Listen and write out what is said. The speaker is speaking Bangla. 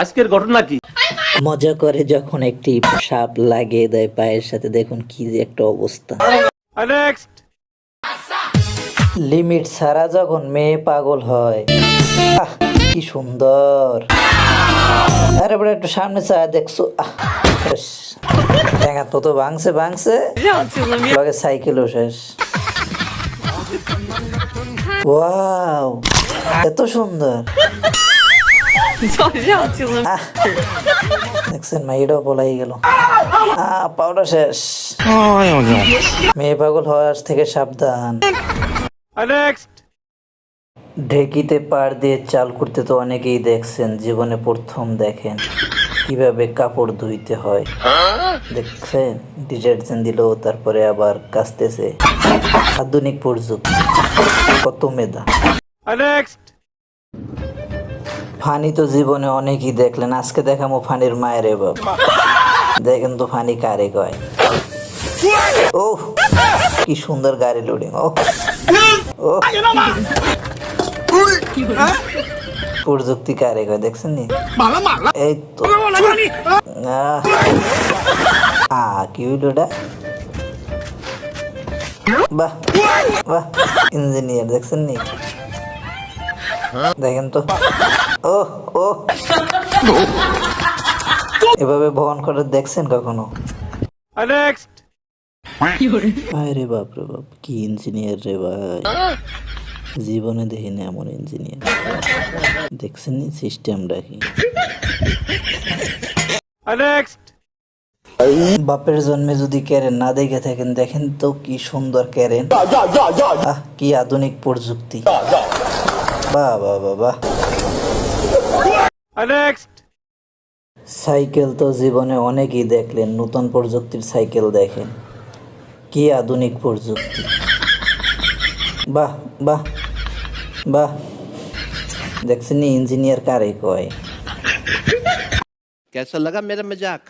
আজকের ঘটনা কি? মজা করে যখন একটি সাপ লাগিয়ে দেয় পায়ের সাথে, দেখুন কি যে একটা অবস্থা। নেক্সট। লিমিট ছাড়া যখন মেয়ে পাগল হয়, আহ কি সুন্দর। আরে বড় একটু সামনে চায় দেখছো, শেষ। ট্যাঙা তো ভাঙছে ভাঙছে, লগে সাইকেলও শেষ। ওয়াও, এত সুন্দর। আহ, দেখছেন মাইটাও পলাই গেল। পাউডার শেষ। মেয়ে পাগল হওয়ার থেকে সাবধান। নেক্সট। ঢেকিতে পাড় দিয়ে চাল করতে তো অনেকেই দেখছেন, জীবনে প্রথম দেখেন কিভাবে কাপড় ধুইতে হয়। দেখছেন ডিটারজেন্ট দিল, তারপরে আবার কাচতেছে। আধুনিক প্রযুক্তি, কত মেধা। নেক্সট। ফানি তো জীবনে অনেকেই দেখলেন, আজকে দেখামো ফানির মায়ের বাপ। দেখেন তো ফানি কারে কয়। ও কি সুন্দর গাড়ি লোডিং। ও ও প্রযুক্তি কারে কয়, দেখছেন নি? এই তো কি হইল ওটা? বাহ বাহ, ইঞ্জিনিয়ার দেখছেন নি? দেখেন তো, ও ও এভাবে বহন করে দেখছেন কখনো? নেক্সট। আরে বাপ রে বাপ, কি ইঞ্জিনিয়ার রে ভাই, জীবনে দেখিনি এমন ইঞ্জিনিয়ার। দেখছেন নি সিস্টেমটা কি? নেক্সট। বাপের জন্মে যদি ক্যারেন না দেখে থাকেন, দেখেন তো কি সুন্দর ক্যারেন। কি আধুনিক প্রযুক্তি। বাহ বাহ বাহ বাহ। নেক্সট। সাইকেল তো জীবনে অনেকেই দেখলেন, নতুন প্রযুক্তির সাইকেল দেখেন, কি আধুনিক প্রযুক্তি। বাহ বাহ বাহ, দেখছেন ইঞ্জিনিয়ার কারে কয়। कैसा लगा मेरा मजाक?